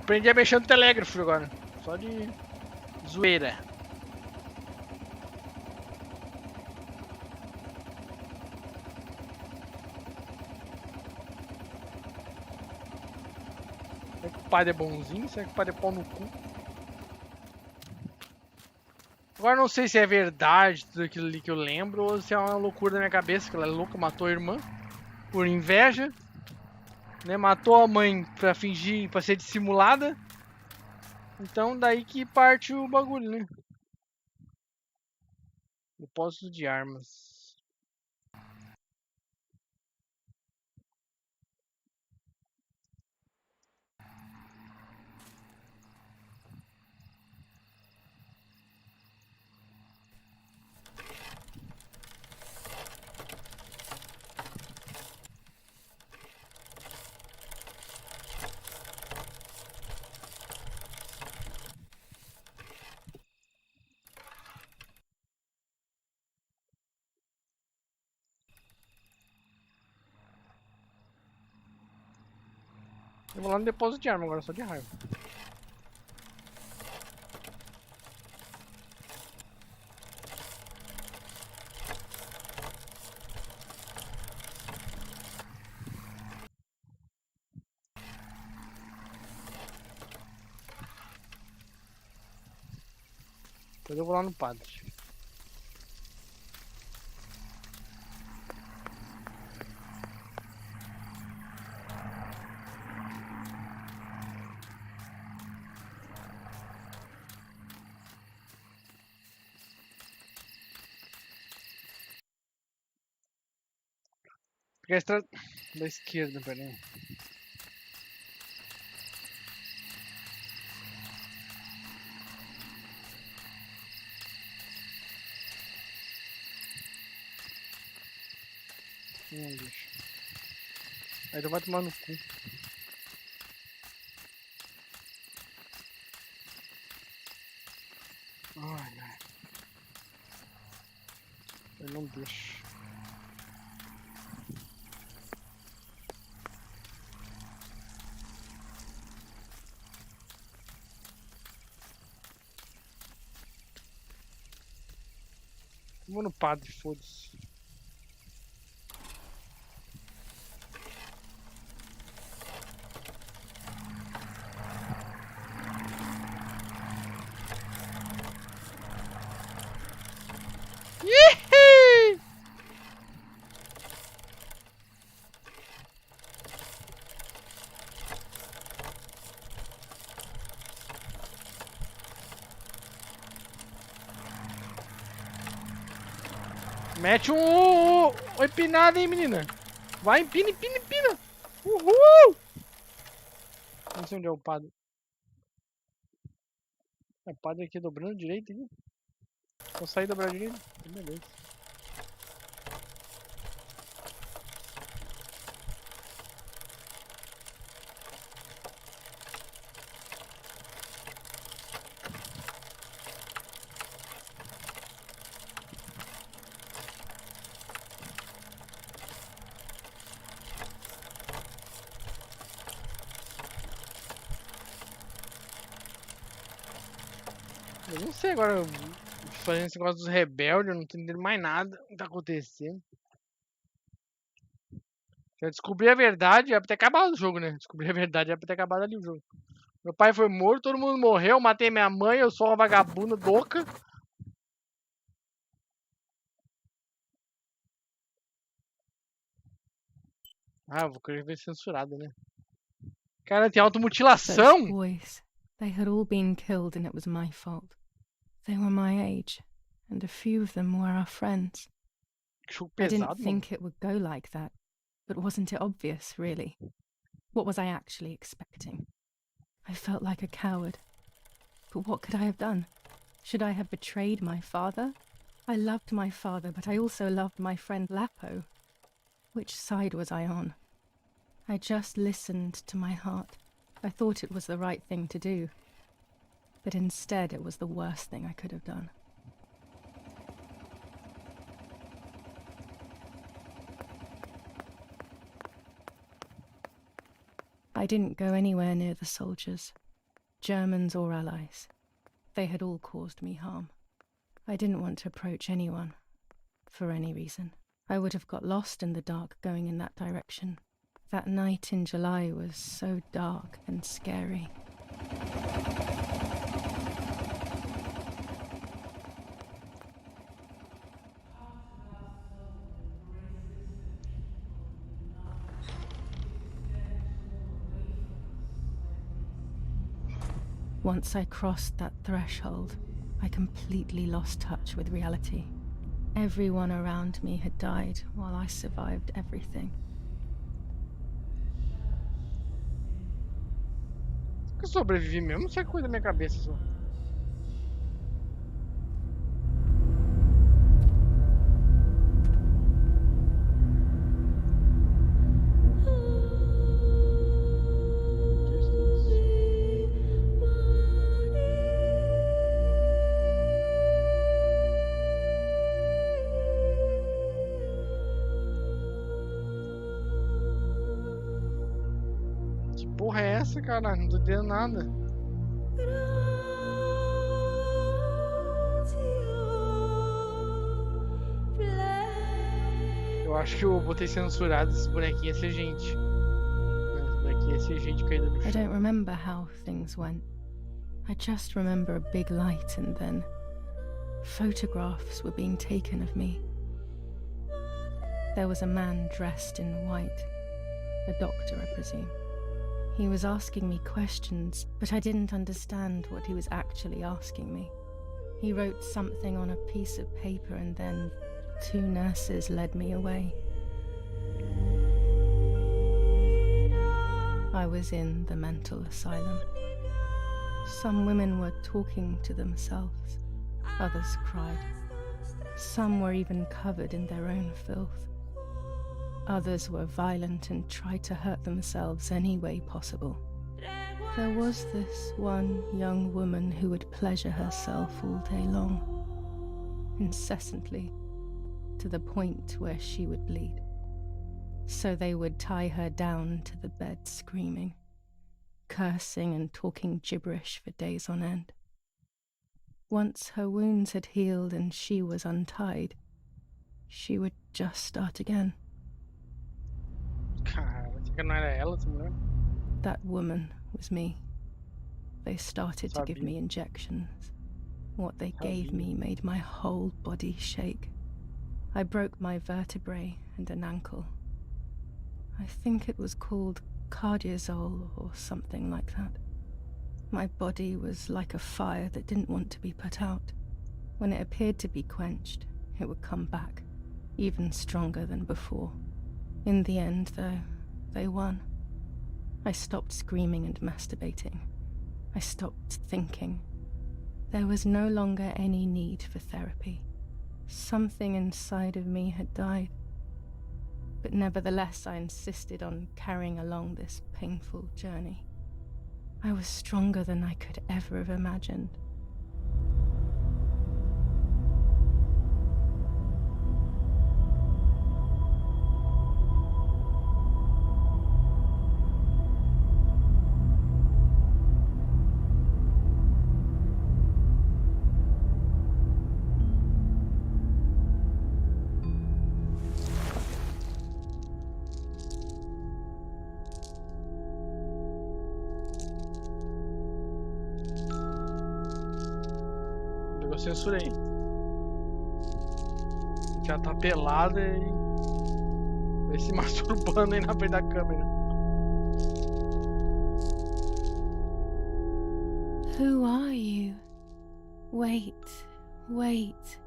Aprendi a mexer no telégrafo agora. Só de zoeira. Será que o padre é bonzinho? Será que o padre é pau no cu? Agora não sei se é verdade tudo aquilo ali que eu lembro ou se é uma loucura da minha cabeça, que ela é louca, matou a irmã por inveja, né? Matou a mãe pra fingir, pra ser dissimulada. Então daí que parte o bagulho, né? Depósito de armas. Eu vou lá no depósito de arma agora, só de raiva. Depois eu vou lá no padre. Pegar a estrada da esquerda, peraí. Bicho. Aí ele vai tomar no cu. Ai, ai. Ele não deixa. Vou no padre, foda-se. Ih! Mete um empinado, hein, menina. Vai, empina, empina, empina. Uhul! Não sei onde é o padre. É o padre aqui dobrando direito aqui. Vou sair dobrar direito. Beleza. Eu não sei agora, fazendo esse negócio dos rebeldes, eu não tô entendendo mais nada o que tá acontecendo. Se eu descobrir a verdade, é pra ter acabado o jogo, né? Descobrir a verdade, é pra ter acabado ali o jogo. Meu pai foi morto, todo mundo morreu, matei minha mãe, eu sou uma vagabunda louca. Ah, vou querer ver censurado, né? Cara, tem Those automutilação? boys, they had all been killed and it was my fault. They were my age, and a few of them were our friends. Que jogo I didn't pesado, mano. think it would go like that, but wasn't it obvious, really? What was I actually expecting? I felt like a coward. But what could I have done? Should I have betrayed my father? I loved my father, but I also loved my friend Lapo. Which side was I on? I just listened to my heart. I thought it was the right thing to do. But instead it was the worst thing I could have done. I didn't go anywhere near the soldiers. Germans or allies. They had all caused me harm. I didn't want to approach anyone, for any reason. I would have got lost in the dark going in that direction. That night in July was so dark and scary. Once I crossed that threshold, I completely lost touch with reality. Everyone around me had died while I survived everything. Eu sobrevivi mesmo, não sei que coisa da minha cabeça só. Que porra é essa, cara? Não tô entendendo nada. Eu acho que eu botei censurado esse bonequinho ia ser gente. Esse bonequinho ia ser gente caída no I chão. don't remember how things went. I just remember a big light and then photographs were being taken of me. There was a man dressed in white, a doctor, I presume. He was asking me questions, but I didn't understand what he was actually asking me. He wrote something on a piece of paper and then 2 nurses led me away. I was in the mental asylum. Some women were talking to themselves. Others cried. Some were even covered in their own filth. Others were violent and tried to hurt themselves any way possible. There was this one young woman who would pleasure herself all day long, incessantly, to the point where she would bleed. So they would tie her down to the bed screaming, cursing and talking gibberish for days on end. Once her wounds had healed and she was untied, she would just start again. Cara, que não era ela, essa mulher? That woman was me. They started to give me injections. What they gave me made my whole body shake. I broke my vertebrae and an ankle. I think it was called cardiazole or something like that. My body was like a fire that didn't want to be put out. When it appeared to be quenched, it would come back, even stronger than before. In the end, though, they won. I stopped screaming and masturbating. I stopped thinking. There was no longer any need for therapy. Something inside of me had died. But nevertheless, I insisted on carrying along this painful journey. I was stronger than I could ever have imagined. Eu censurei. Já tá pelada e vai se masturbando aí na frente da câmera. Who are you? Wait, wait.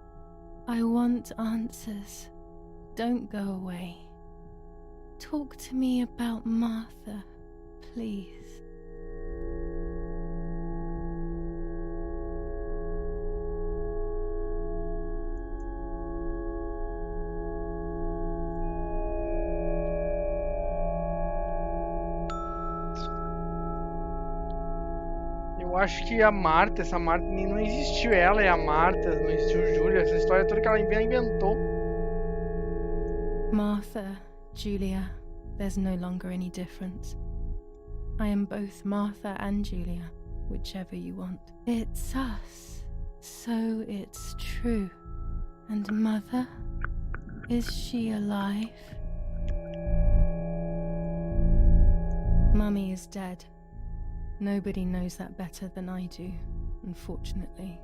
I want answers. Don't go away. Talk to me about Martha, please. Eu acho que a Marta, essa Marta nem não existiu, ela e a Marta, não existiu Júlia, essa história toda que ela inventou. Martha, Julia, there's no longer any difference. I am both Martha and Julia. whichever you want. It's us, so it's true. And Mother? Is she alive? Mummy is dead. Nobody knows that better than I do, unfortunately.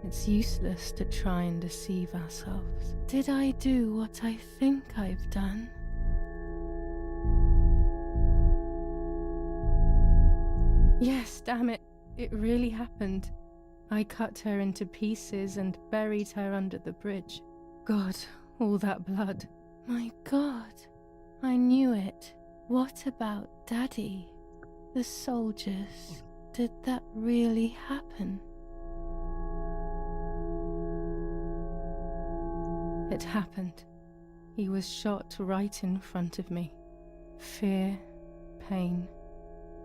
It's useless to try and deceive ourselves. Did I do what I think I've done? Yes, damn it. It really happened. I cut her into pieces and buried her under the bridge. God, all that blood. My God, I knew it. What about Daddy? The soldiers? Did that really happen? It happened. He was shot right in front of me. Fear, pain,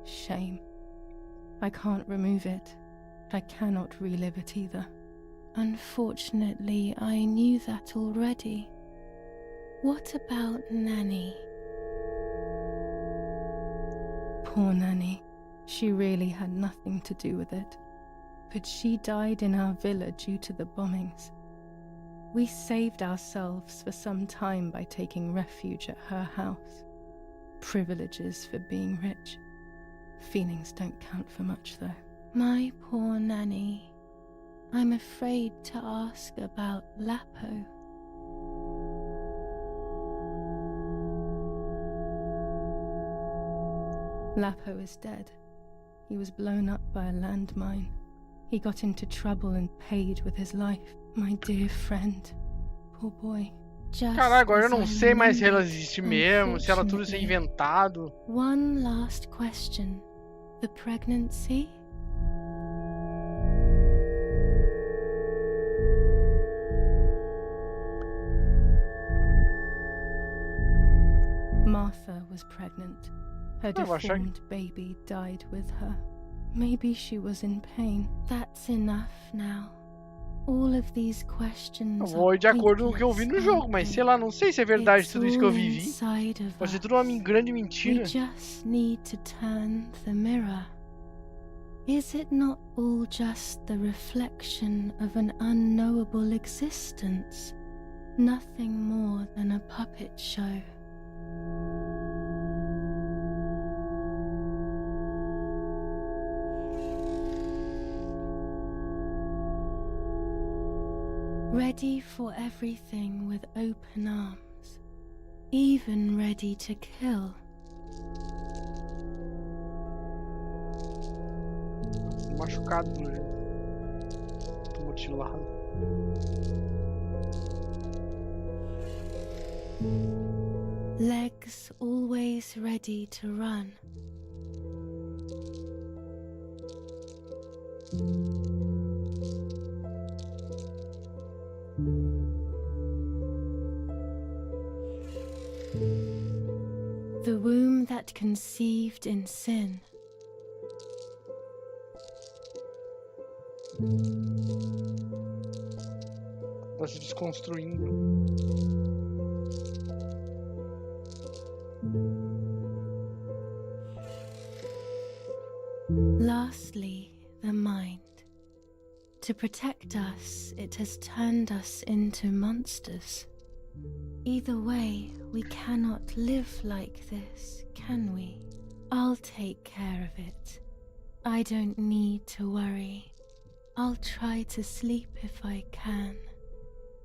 shame. I can't remove it. I cannot relive it either. Unfortunately, I knew that already. What about Nanny? Poor Nanny. She really had nothing to do with it. But she died in our villa due to the bombings. We saved ourselves for some time by taking refuge at her house. Privileges for being rich. Feelings don't count for much, though. My poor Nanny. I'm afraid to ask about Lapo. Lapo is dead. He was blown up by a landmine. He got into trouble and paid with his life. My dear friend. Poor boy. Cara, agora eu não sei mais se ela existe mesmo, se ela tudo isso é inventado. One last question. The pregnancy? Martha was pregnant. Her deformed baby died with her. Maybe she was in pain. That's enough now. All of these questions. Eu vou de acordo com o que eu vi no jogo, mas sei lá, não sei se é verdade tudo isso que eu vivi. Pode ser tudo uma grande mentira. We just need to turn the mirror. Is it not all just the reflection of an unknowable existence? Nothing more than a puppet show. Ready for everything with open arms, even ready to kill. Machucado, tô mutilado. Legs always ready to run. The womb that conceived in sin. Tá se desconstruindo. Lastly, the mind. To protect us, it has turned us into monsters. Either way, we cannot live like this, can we? I'll take care of it. I don't need to worry. I'll try to sleep if I can.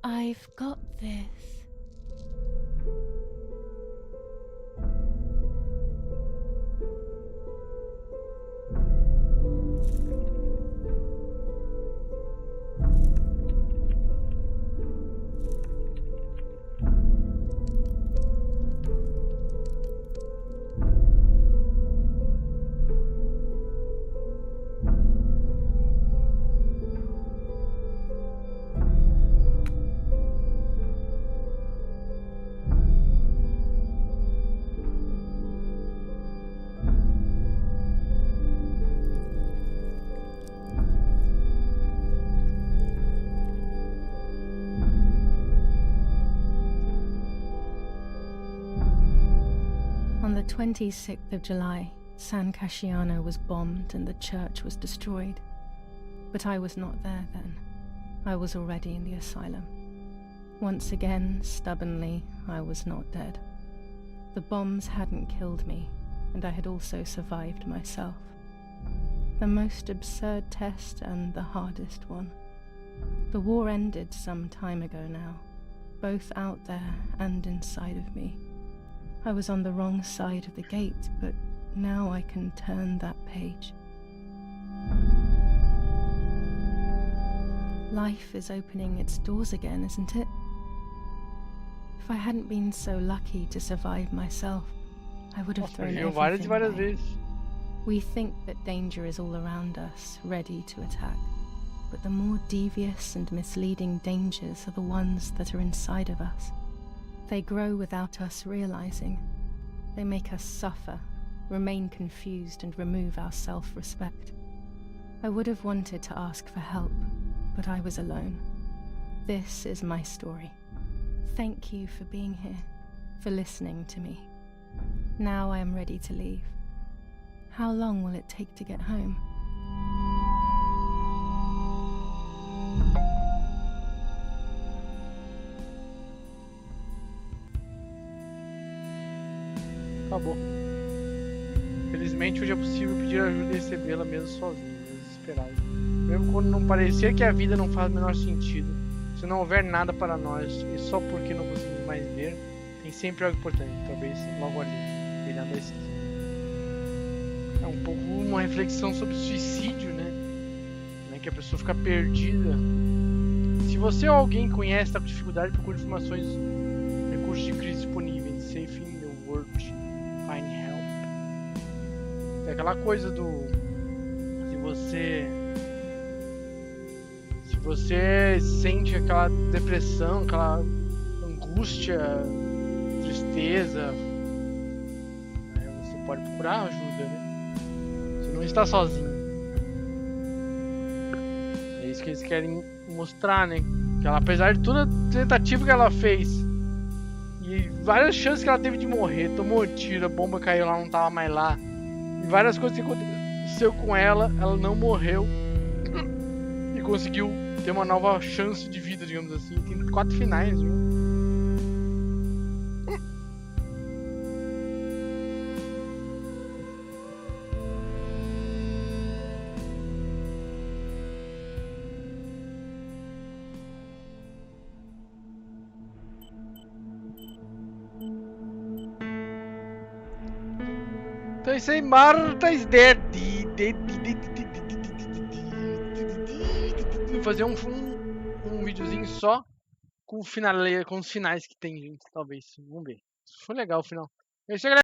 I've got this. On the 26th of July, San Casciano was bombed and the church was destroyed. But I was not there then. I was already in the asylum. Once again, stubbornly, I was not dead. The bombs hadn't killed me, and I had also survived myself. The most absurd test and the hardest one. The war ended some time ago now, both out there and inside of me. I was on the wrong side of the gate, but now I can turn that page. Life is opening its doors again, isn't it? If I hadn't been so lucky to survive myself, I would have thrown everything away. We think that danger is all around us, ready to attack. But the more devious and misleading dangers are the ones that are inside of us. They grow without us realizing. They make us suffer, remain confused, and remove our self-respect. I would have wanted to ask for help, but I was alone. This is my story. Thank you for being here, for listening to me. Now I am ready to leave. How long will it take to get home? Acabou. Felizmente hoje é possível pedir ajuda e recebê-la mesmo sozinho, desesperado. Mesmo quando não parecer que a vida não faz o menor sentido, se não houver nada para nós e só porque não conseguimos mais ver, tem sempre algo importante, talvez logo ali, virando a esquina. É um pouco uma reflexão sobre suicídio, né? Que a pessoa fica perdida. Se você ou alguém conhece, está com dificuldade, procure informações, recursos de crise disponíveis, safe in the world, find help. É aquela coisa do... Se você sente aquela depressão, aquela angústia, tristeza, você pode procurar ajuda, né? Você não está sozinho. É isso que eles querem mostrar, né? Que ela, apesar de toda a tentativa que ela fez e várias chances que ela teve de morrer, tomou tiro, a bomba caiu lá, não tava mais lá, e várias coisas que aconteceu com ela, ela não morreu e conseguiu ter uma nova chance de vida, digamos assim. Tem 4 finais, viu? Então é isso aí, Martas dead. Fazer um videozinho só com os finais que tem, gente, talvez. Vamos ver. Foi legal o final. É isso aí, galera.